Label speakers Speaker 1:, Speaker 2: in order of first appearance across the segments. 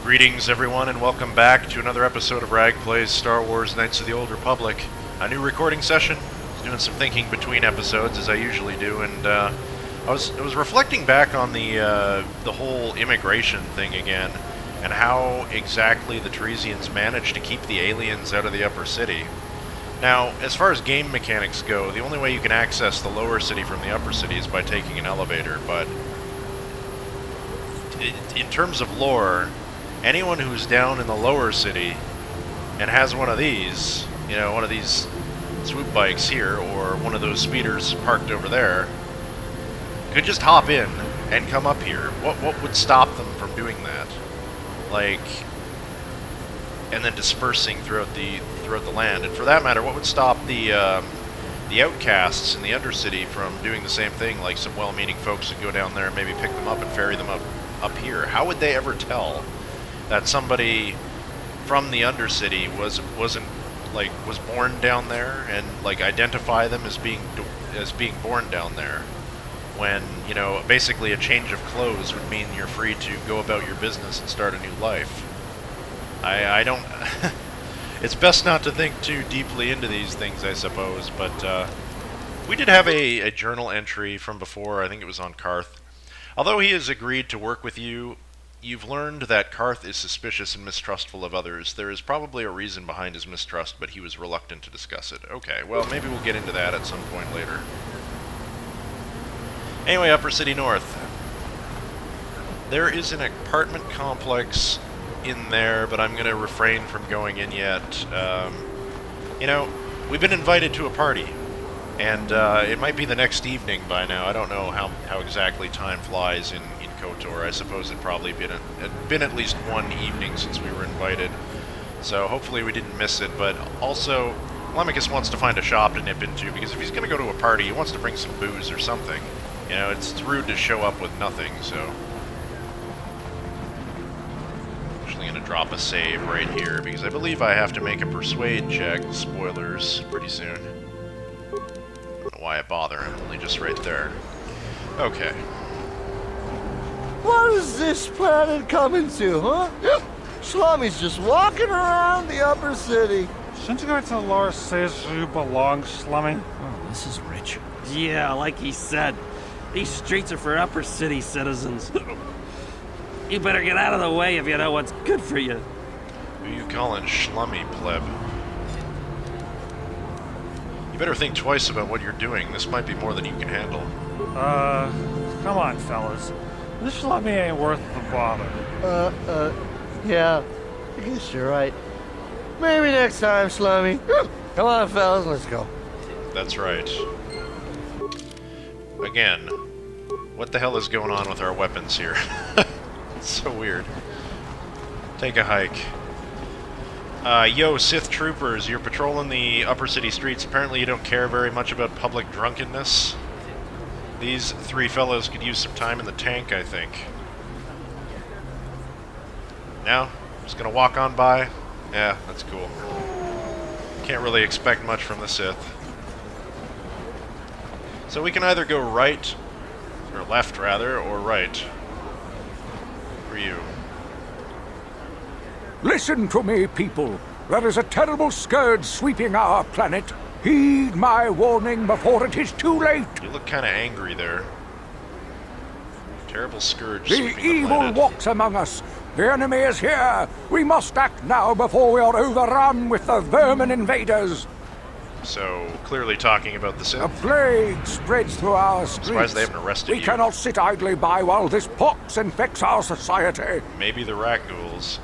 Speaker 1: Greetings, everyone, and welcome back to another episode of Rag Plays Star Wars Knights of the Old Republic. A new recording session. I was doing some thinking between episodes, as I usually do, and I was reflecting back on the whole immigration thing again, and how exactly the Tarisians managed to keep the aliens out of the upper city. Now, as far as game mechanics go, the only way you can access the lower city from the upper city is by taking an elevator, but in terms of lore, anyone who's down in the lower city and has one of these, one of these swoop bikes here, or one of those speeders parked over there, could just hop in and come up here. What would stop them from doing that? And then dispersing throughout the land. And for that matter, what would stop the outcasts in the Undercity from doing the same thing? Like some well-meaning folks would go down there and maybe pick them up and ferry them up here. How would they ever tell that somebody from the Undercity was born down there, and identify them as being born down there, when basically a change of clothes would mean you're free to go about your business and start a new life? I don't. It's best not to think too deeply into these things, I suppose. But we did have a journal entry from before. I think it was on Karth. Although he has agreed to work with you, you've learned that Karth is suspicious and mistrustful of others. There is probably a reason behind his mistrust, but he was reluctant to discuss it. Okay, well, maybe we'll get into that at some point later. Anyway, Upper City North. There is an apartment complex in there, but I'm going to refrain from going in yet. We've been invited to a party, and it might be the next evening by now. I don't know how exactly time flies in KotOR. I suppose it'd probably been at least one evening since we were invited, so hopefully we didn't miss it. But also, Telemachus wants to find a shop to nip into, because if he's going to go to a party, he wants to bring some booze or something. It's rude to show up with nothing, so... I'm going to drop a save right here, because I believe I have to make a persuade check, spoilers, pretty soon. I don't know why I bother, I'm only just right there. Okay.
Speaker 2: What is this planet coming to, huh? Slummy's just walking around the upper city.
Speaker 3: Shouldn't you go to Laura says you belong, Slummy?
Speaker 4: Oh, this is rich.
Speaker 5: Yeah, like he said, these streets are for upper city citizens. You better get out of the way if you know what's good for you.
Speaker 1: Who you calling Schlummy, pleb? You better think twice about what you're doing. This might be more than you can handle.
Speaker 3: Come on, fellas. This Slummy ain't worth the bother.
Speaker 2: Yeah. I guess you're right. Maybe next time, Slummy. Come on, fellas, let's go.
Speaker 1: That's right. Again, what the hell is going on with our weapons here? It's so weird. Take a hike. Yo, Sith troopers, you're patrolling the upper city streets. Apparently you don't care very much about public drunkenness. These three fellows could use some time in the tank, I think. Now, just gonna walk on by. Yeah, that's cool. Can't really expect much from the Sith. So we can either go right, or left rather, or right. For you.
Speaker 6: Listen to me, people. There is a terrible scourge sweeping our planet. Heed my warning before it is too late.
Speaker 1: You look kind of angry there. Terrible scourge
Speaker 6: The
Speaker 1: sweeping
Speaker 6: evil
Speaker 1: planet.
Speaker 6: walks among us. The enemy is here. We must act now before we are overrun with the vermin invaders.
Speaker 1: So, clearly talking about the Sith.
Speaker 6: A plague spreads through our streets.
Speaker 1: Surprised they haven't arrested
Speaker 6: We
Speaker 1: you.
Speaker 6: cannot sit idly by while this pox infects our society.
Speaker 1: Maybe the rat ghouls.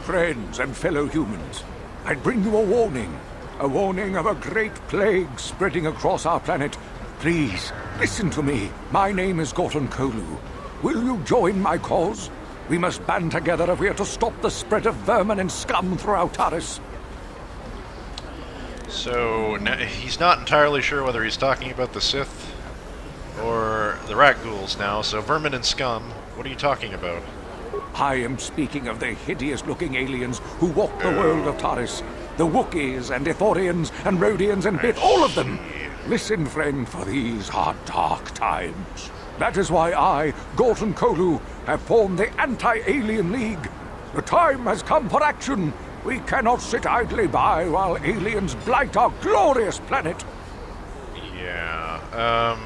Speaker 6: Friends and fellow humans, I bring you a warning. A warning of a great plague spreading across our planet. Please, listen to me. My name is KotOR. Will you join my cause? We must band together if we are to stop the spread of vermin and scum throughout Taris.
Speaker 1: So, he's not entirely sure whether he's talking about the Sith or the rat ghouls now, so vermin and scum, what are you talking about?
Speaker 6: I am speaking of the hideous-looking aliens who walk the world of Taris. The Wookiees and Ithorians and Rhodians and Bith, all of them. Listen, friend, for these are dark times. That is why I, KotOR, have formed the Anti-Alien League. The time has come for action. We cannot sit idly by while aliens blight our glorious planet.
Speaker 1: Yeah,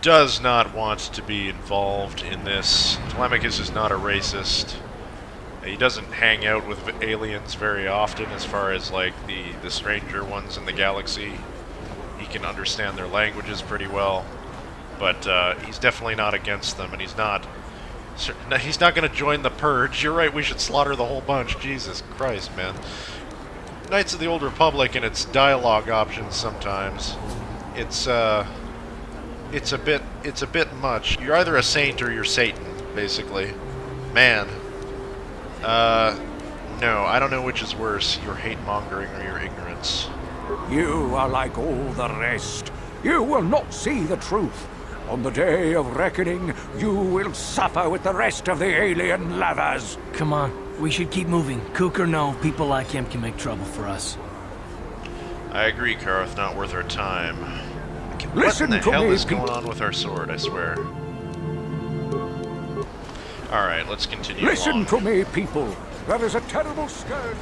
Speaker 1: does not want to be involved in this. Telemachus is not a racist. He doesn't hang out with aliens very often as far as, like, the stranger ones in the galaxy. He can understand their languages pretty well. But, he's definitely not against them, and he's not going to join the Purge. You're right, we should slaughter the whole bunch. Jesus Christ, man. Knights of the Old Republic and its dialogue options sometimes. It's a bit much. You're either a saint or you're Satan, basically. Man. No, I don't know which is worse, your hate-mongering or your ignorance.
Speaker 6: You are like all the rest. You will not see the truth. On the day of reckoning, you will suffer with the rest of the alien lovers.
Speaker 4: Come on, we should keep moving. Kook or no, people like him can make trouble for us.
Speaker 1: I agree, Karth, not worth our time.
Speaker 6: Listen
Speaker 1: what in
Speaker 6: to
Speaker 1: the hell
Speaker 6: me,
Speaker 1: is going
Speaker 6: people.
Speaker 1: on with our sword, I swear? Alright, let's continue
Speaker 6: Listen
Speaker 1: along.
Speaker 6: to me, people. There is a terrible scourge.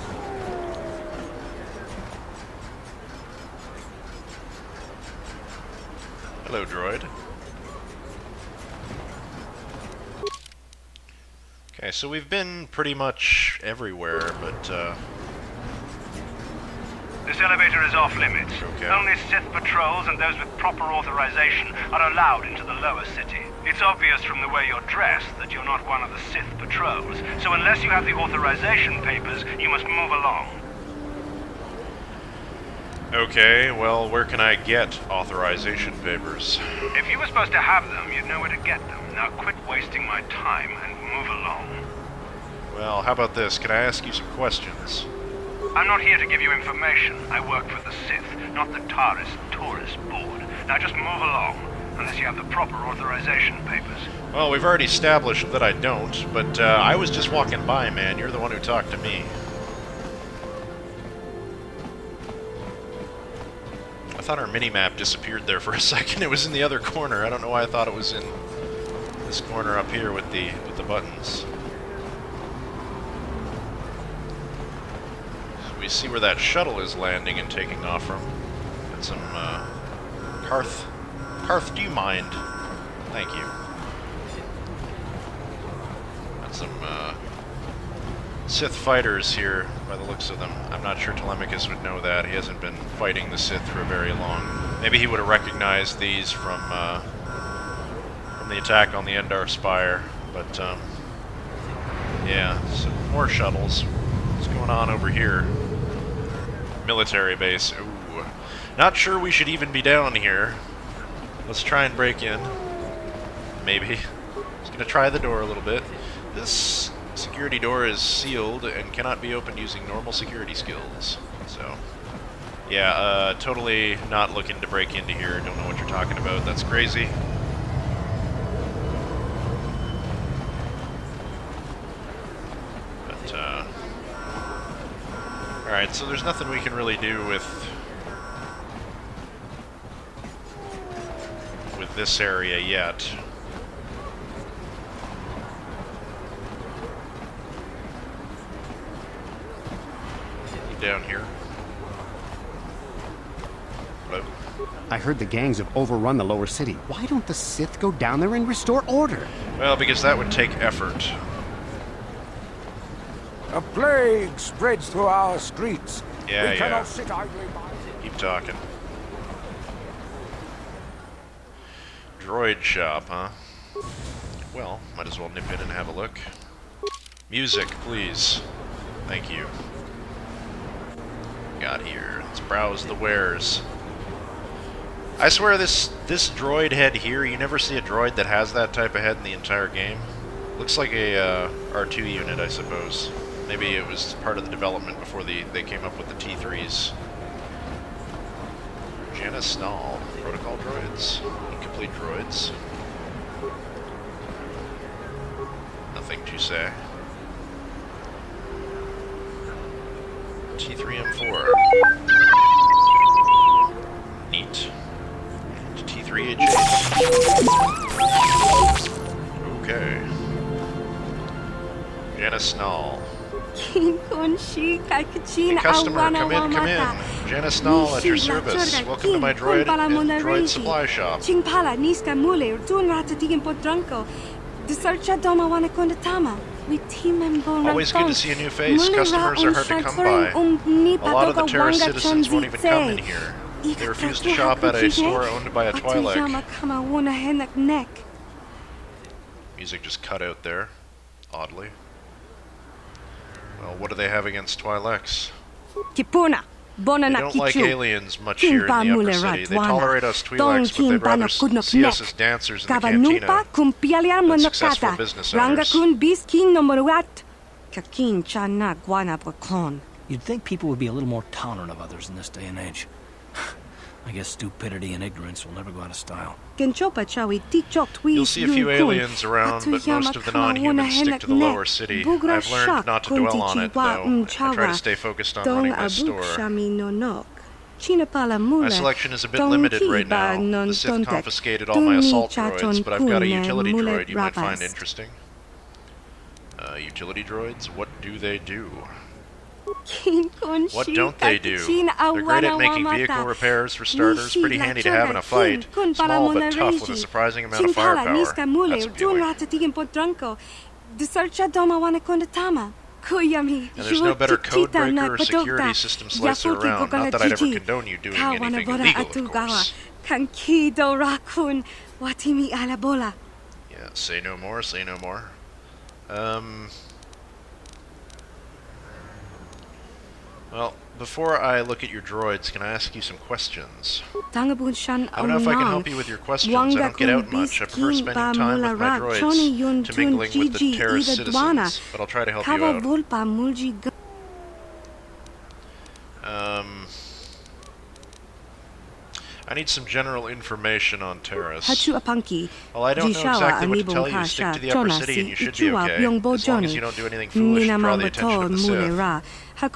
Speaker 1: Hello, droid. Okay, so we've been pretty much everywhere, but,
Speaker 7: This elevator is off limits.
Speaker 1: Okay.
Speaker 7: Only Sith patrols and those with proper authorization are allowed into the lower city. It's obvious from the way you're dressed that you're not one of the Sith patrols, so unless you have the authorization papers, you must move along.
Speaker 1: okay, well, where can I get authorization papers?
Speaker 7: If you were supposed to have them, you'd know where to get them. Now quit wasting my time and move along.
Speaker 1: Well, how about this? Can I ask you some questions?
Speaker 7: I'm not here to give you information. I work for the Sith, not the Taris Tourist Board. Now just move along, unless you have the proper authorization papers.
Speaker 1: Well, we've already established that I don't, but I was just walking by, man. You're the one who talked to me. I thought our mini-map disappeared there for a second. It was in the other corner. I don't know why I thought it was in this corner up here with the buttons. So we see where that shuttle is landing and taking off from. Got some, Karth. Karth, do you mind? Thank you. Got some, Sith fighters here, by the looks of them. I'm not sure Telemachus would know that. He hasn't been fighting the Sith for very long. Maybe he would have recognized these from the attack on the Endar Spire. But, yeah, some more shuttles. What's going on over here? Military base. Ooh. Not sure we should even be down here. Let's try and break in. Maybe. Just gonna try the door a little bit. This security door is sealed and cannot be opened using normal security skills. So, yeah, totally not looking to break into here. Don't know what you're talking about. That's crazy. But, alright, so there's nothing we can really do with this area yet. Down here. Hello?
Speaker 8: I heard the gangs have overrun the lower city. Why don't the Sith go down there and restore order?
Speaker 1: Well, because that would take effort.
Speaker 6: A plague spreads through our streets.
Speaker 1: Yeah,
Speaker 6: We cannot
Speaker 1: yeah.
Speaker 6: sit idly by.
Speaker 1: Keep talking. Droid shop, huh? Well, might as well nip in and have a look. Music, please. Thank you. Got here. Let's browse the wares. I swear this droid head here, you never see a droid that has that type of head in the entire game. Looks like a R2 unit, I suppose. Maybe it was part of the development before they came up with the T3s. Janice Nall. Protocol droids. Incomplete droids. Nothing to say. T3M4. Neat. And T3H8. Okay. Janice Nall.
Speaker 9: Hey,
Speaker 1: customer, come in. Janice Nall at your service. Welcome to my droid supply shop. Always good to see a new face. Customers are hard to come by. A lot of the Taris citizens won't even come in here. They refuse to shop at a store owned by a Twi'lek. Music just cut out there, oddly. Well, what do they have against Twi'leks? They don't like aliens much here in the upper city. They tolerate us Twi'leks, but they'd rather see us as dancers in the cantina than successful business owners.
Speaker 4: You'd think people would be a little more tolerant of others in this day and age. I guess stupidity and ignorance will never go out of style.
Speaker 1: You'll see a few aliens around, but most of the non-humans stick to the lower city. I've learned not to dwell on it, though. I try to stay focused on running my store. My selection is a bit limited right now. The Sith confiscated all my assault droids, but I've got a utility droid you might find interesting. Utility droids? What do they do? What don't they do? They're great at making vehicle repairs for starters, pretty handy to have in a fight, small but tough with a surprising amount of firepower. That's appealing. And there's no better code breaker or security system slicer around, not that I'd ever condone you doing anything illegal, of course. Yeah, say no more, say no more. Well, before I look at your droids, can I ask you some questions? I don't know if I can help you with your questions. I don't get out much. I prefer spending time with my droids to mingling with the Taris citizens, but I'll try to help you out. I need some general information on Taris. Well, I don't know exactly what to tell you. Stick to the upper city and you should be okay. As long as you don't do anything foolish to draw the attention of the Sith. Some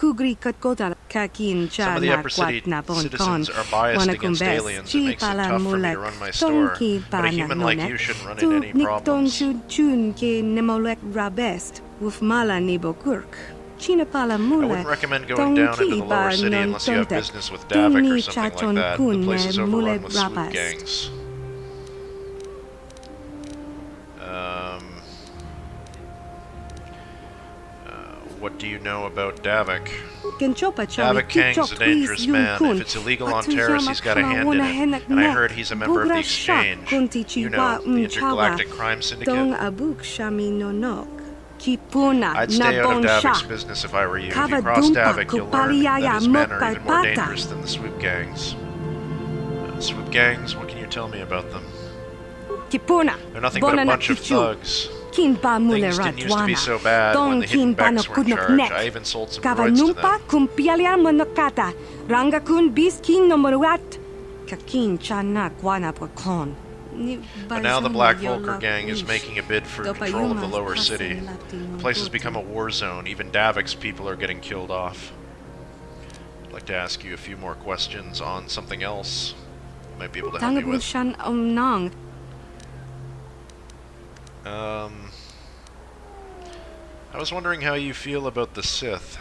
Speaker 1: of the upper city citizens are biased against aliens. It makes it tough for me to run my store. But a human like you shouldn't run into any problems. I wouldn't recommend going down into the lower city unless you have business with Davik or something like that. The place is overrun with swoop gangs. What do you know about Davik? Davik Kang's a dangerous man. If it's illegal on Taris, he's got a hand in it. And I heard he's a member of the Exchange. You know, the Intergalactic Crime Syndicate. I'd stay out of Davik's business if I were you. If you cross Davik, you'll learn that his men are even more dangerous than the swoop gangs. Swoop gangs? What can you tell me about them? They're nothing but a bunch of thugs. Things didn't used to be so bad when the hidden Becks were in charge. I even sold some droids to them. But now the Black Volker gang is making a bid for control of the lower city. The place has become a war zone. Even Davik's people are getting killed off. I'd like to ask you a few more questions on something else you might be able to help me with. I was wondering how you feel about the Sith.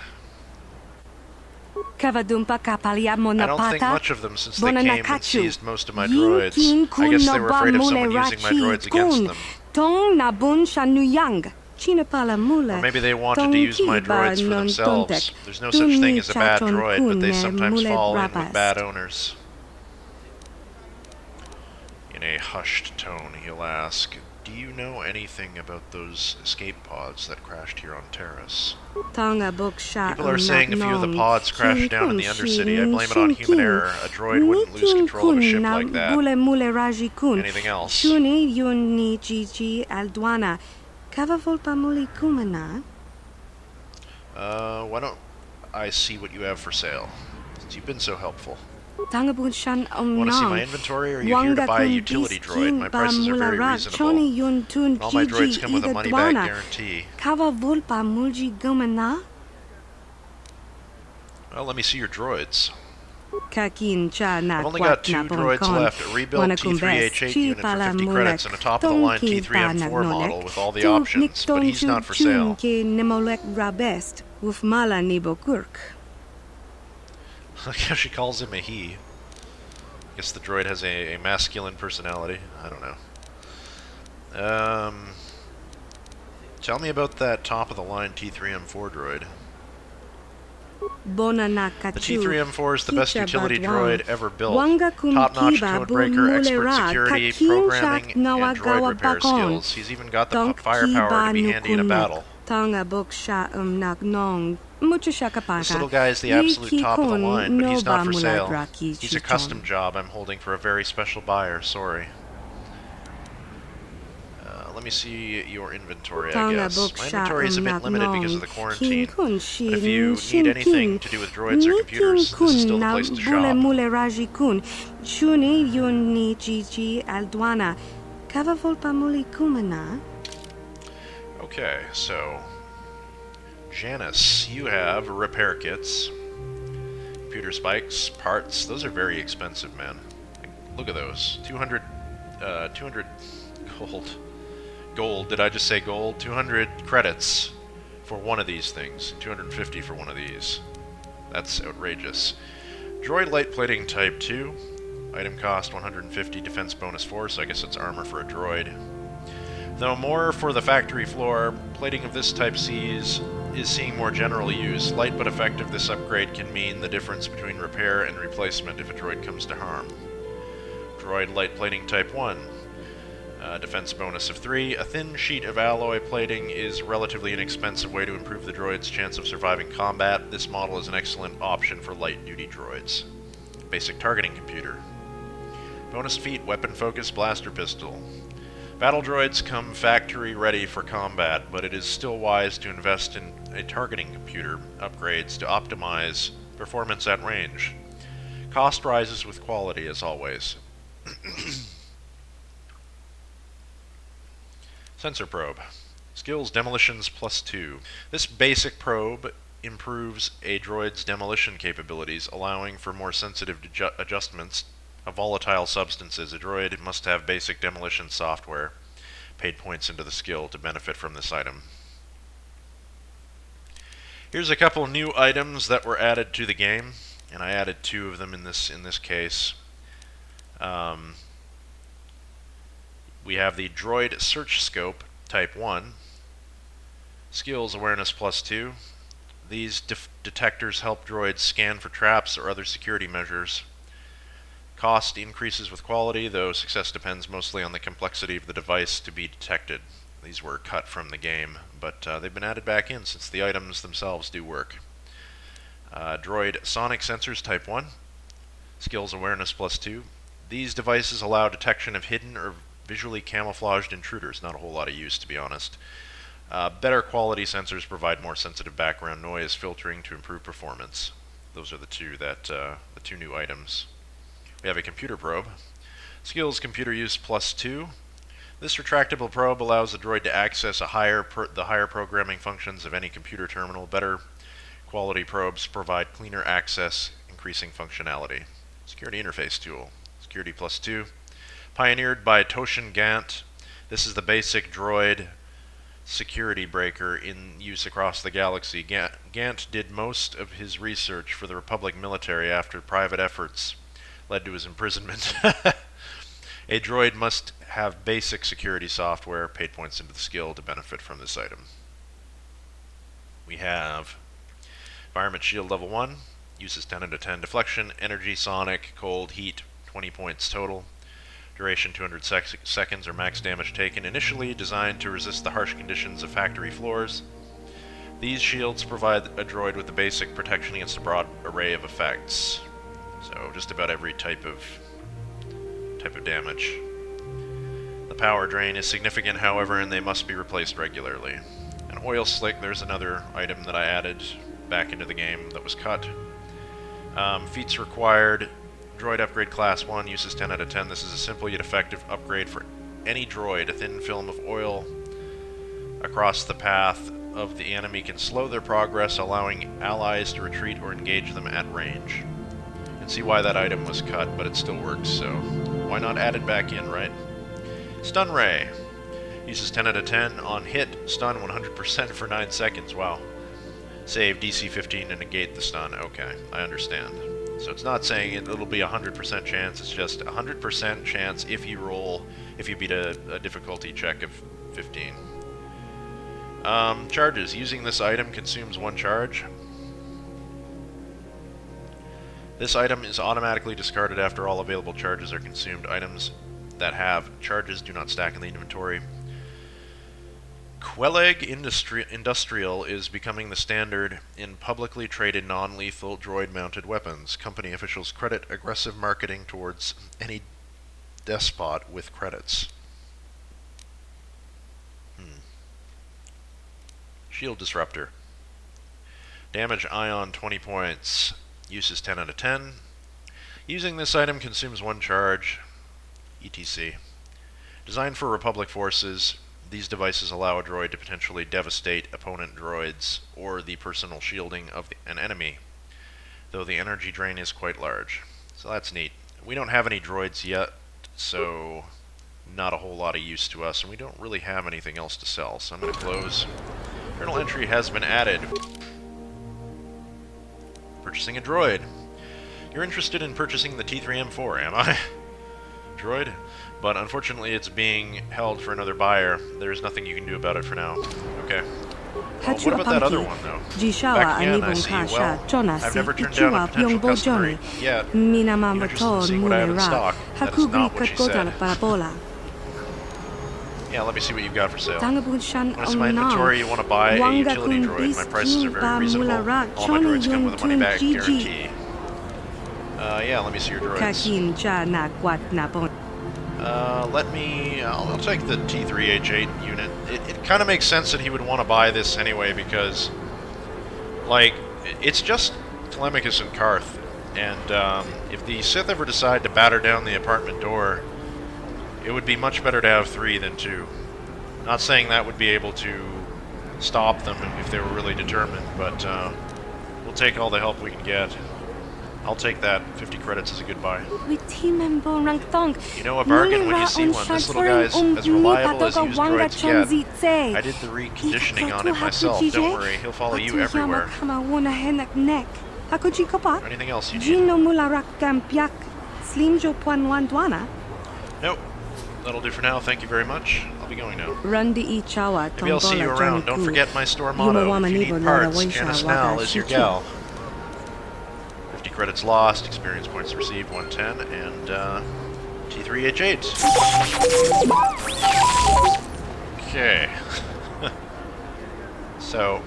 Speaker 1: I don't think much of them since they came and seized most of my droids. I guess they were afraid of someone using my droids against them. Or maybe they wanted to use my droids for themselves. There's no such thing as a bad droid, but they sometimes fall in with bad owners. In a hushed tone, he'll ask, do you know anything about those escape pods that crashed here on Taris? People are saying a few of the pods crashed down in the Undercity. I blame it on human error. A droid wouldn't lose control of a ship like that. Anything else? Why don't I see what you have for sale, since you've been so helpful. Want to see my inventory, or are you here to buy a utility droid? My prices are very reasonable. And all my droids come with a money-back guarantee. Well, let me see your droids. I've only got 2 droids left. A rebuilt T3H8 unit for 50 credits and a top-of-the-line T3M4 model with all the options, but he's not for sale. Look how she calls him a he. I guess the droid has a masculine personality. I don't know. Tell me about that top-of-the-line T3M4 droid. The T3M4 is the best utility droid ever built. Top-notch codebreaker, expert security, programming, and droid repair skills. He's even got the firepower to be handy in a battle. This little guy is the absolute top of the line, but he's not for sale. He's a custom job I'm holding for a very special buyer, sorry. Let me see your inventory, I guess. My inventory is a bit limited because of the quarantine, but if you need anything to do with droids or computers, this is still the place to shop. Okay, so Janice, you have repair kits, computer spikes, parts. Those are very expensive, man. Look at those. 200 gold. Did I just say gold? 200 credits for one of these things. 250 for one of these. That's outrageous. Droid light plating type 2. Item cost 150, defense bonus 4, so I guess it's armor for a droid. Though more for the factory floor, plating of this type C is seeing more general use. Light but effective, this upgrade can mean the difference between repair and replacement if a droid comes to harm. Droid light plating type 1. Defense bonus of 3. A thin sheet of alloy plating is a relatively inexpensive way to improve the droid's chance of surviving combat. This model is an excellent option for light-duty droids. Basic targeting computer. Bonus feat, weapon focus, blaster pistol. Battle droids come factory ready for combat, but it is still wise to invest in a targeting computer upgrades to optimize performance at range. Cost rises with quality, as always. Sensor probe. Skills demolitions +2. This basic probe improves a droid's demolition capabilities, allowing for more sensitive adjustments of volatile substances. A droid must have basic demolition software. Paid points into the skill to benefit from this item. Here's a couple new items that were added to the game, and I added 2 of them in this case. We have the Droid Search Scope Type 1. Skills Awareness +2. These detectors help droids scan for traps or other security measures. Cost increases with quality, though success depends mostly on the complexity of the device to be detected. These were cut from the game, but they've been added back in since the items themselves do work. Droid Sonic Sensors Type 1. Skills Awareness +2. These devices allow detection of hidden or visually camouflaged intruders. Not a whole lot of use, to be honest. Better quality sensors provide more sensitive background noise filtering to improve performance. Those are the two new items. We have a computer probe. Skills computer use +2. This retractable probe allows the droid to access the higher programming functions of any computer terminal. Better quality probes provide cleaner access, increasing functionality. Security interface tool. Security +2. Pioneered by Toshin Gant, this is the basic droid security breaker in use across the galaxy. Gant did most of his research for the Republic military after private efforts led to his imprisonment. A droid must have basic security software. Paid points into the skill to benefit from this item. We have Environment Shield Level 1. Uses 10 out of 10. Deflection, Energy, Sonic, Cold, Heat, 20 points total. Duration 200 seconds or max damage taken. Initially designed to resist the harsh conditions of factory floors. These shields provide a droid with the basic protection against a broad array of effects. So just about every type of damage. The power drain is significant, however, and they must be replaced regularly. An oil slick, there's another item that I added back into the game that was cut. Feats required. Droid upgrade class 1 uses 10 out of 10. This is a simple yet effective upgrade for any droid. A thin film of oil across the path of the enemy can slow their progress, allowing allies to retreat or engage them at range. and see why that item was cut, but it still works, so why not add it back in, right? Stun Ray. Uses 10 out of 10 on hit, stun 100% for 9 seconds, wow. Save DC 15 and negate the stun, okay, I understand. So it's not saying it'll be 100% chance, it's just 100% chance if you beat a difficulty check of 15. Charges. Using this item consumes 1 charge. This item is automatically discarded after all available charges are consumed. Items that have charges do not stack in the inventory. Quelleg Industrial is becoming the standard in publicly traded non-lethal droid-mounted weapons. Company officials credit aggressive marketing towards any despot with credits. Shield Disruptor. Damage Ion 20 points. Use is 10 out of 10. Using this item consumes 1 charge. ETC. Designed for Republic forces, these devices allow a droid to potentially devastate opponent droids or the personal shielding of an enemy, though the energy drain is quite large. So that's neat. We don't have any droids yet, so not a whole lot of use to us, and we don't really have anything else to sell, so I'm going to close. Journal entry has been added. Purchasing a droid. You're interested in purchasing the T3M4, am I? Droid? But unfortunately it's being held for another buyer. There's nothing you can do about it for now. Okay. Well, what about that other one, though? Back again, I see. Well, I've never turned down a potential customer yet. You're interested in seeing what I have in stock. That is not what she said. Yeah, let me see what you've got for sale. What's in my inventory? You want to buy a utility droid. My prices are very reasonable. All my droids come with a money-back guarantee. Yeah, let me see your droids. I'll take the T3H8 unit. It kind of makes sense that he would want to buy this anyway, because, like, it's just Telemachus and Karth, and if the Sith ever decide to batter down the apartment door, it would be much better to have 3 than 2. Not saying that would be able to stop them if they were really determined, but we'll take all the help we can get. I'll take that. 50 credits is a good buy. You know a bargain when you see one. This little guy's as reliable as used droids get. I did the reconditioning on him myself. Don't worry, he'll follow you everywhere. Anything else you need? Nope. That'll do for now. Thank you very much. I'll be going now. Maybe I'll see you around. Don't forget my store motto. If you need parts, Janice Nall is your gal. 50 credits lost, experience points received 110, and T3H8. Okay. So,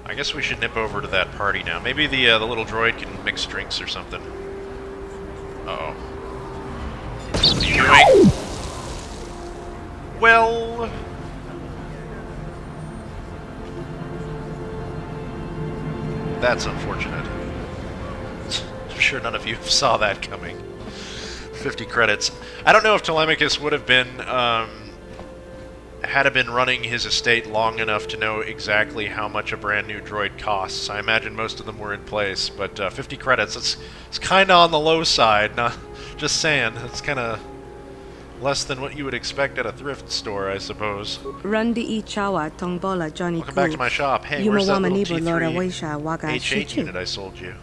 Speaker 1: I guess we should nip over to that party now. Maybe the little droid can mix drinks or something. Uh-oh. What are you doing? Well... That's unfortunate. I'm sure none of you saw that coming. 50 credits. I don't know if Telemachus would have been, had been running his estate long enough to know exactly how much a brand new droid costs. I imagine most of them were in place, but 50 credits, it's kind of on the low side. Not, just saying, it's kind of less than what you would expect at a thrift store, I suppose. Welcome back to my shop. Hey, where's that little T3H8 unit I sold you?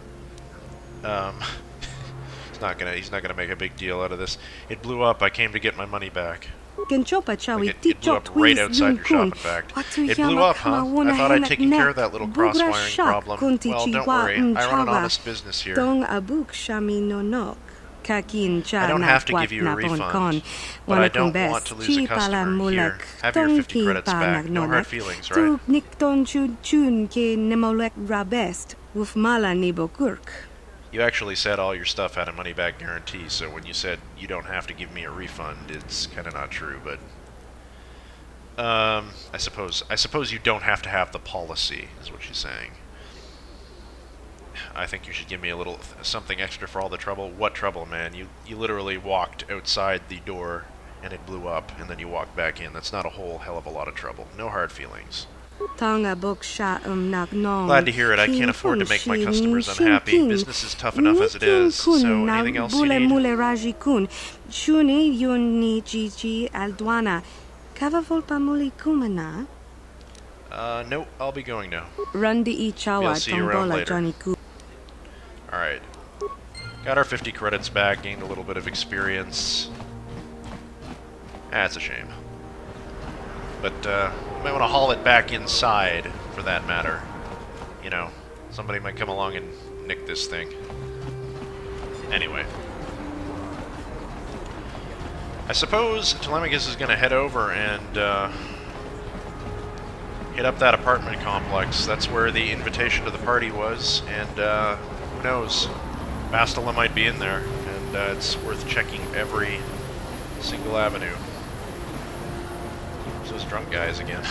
Speaker 1: He's not gonna make a big deal out of this. It blew up. I came to get my money back. It blew up right outside your shop, in fact. It blew up, huh? I thought I'd taken care of that little cross-wiring problem. Well, don't worry. I run an honest business here. I don't have to give you a refund, but I don't want to lose a customer. Here, have your 50 credits back. No hard feelings, right? You actually said all your stuff had a money-back guarantee, so when you said you don't have to give me a refund, it's kind of not true, but... I suppose you don't have to have the policy, is what she's saying. I think you should give me a little something extra for all the trouble. What trouble, man? You literally walked outside the door and it blew up, and then you walked back in. That's not a whole hell of a lot of trouble. No hard feelings. Glad to hear it. I can't afford to make my customers unhappy. Business is tough enough as it is. So, anything else you need? Nope, I'll be going now. We'll see you around later. Alright. Got our 50 credits back, gained a little bit of experience. That's a shame. But, you might want to haul it back inside, for that matter. You know, somebody might come along and nick this thing. Anyway. I suppose Telemachus is going to head over and, hit up that apartment complex. That's where the invitation to the party was, and, who knows? Bastila might be in there, and it's worth checking every single avenue. Those drunk guys again.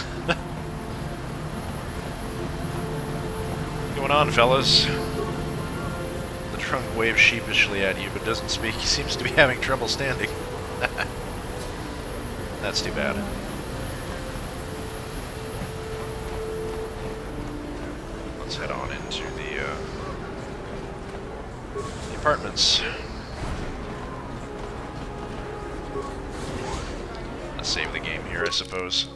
Speaker 1: What's going on, fellas? The trunk waves sheepishly at you, but doesn't speak. He seems to be having trouble standing. That's too bad. Let's head on into the apartments. Let's save the game here, I suppose.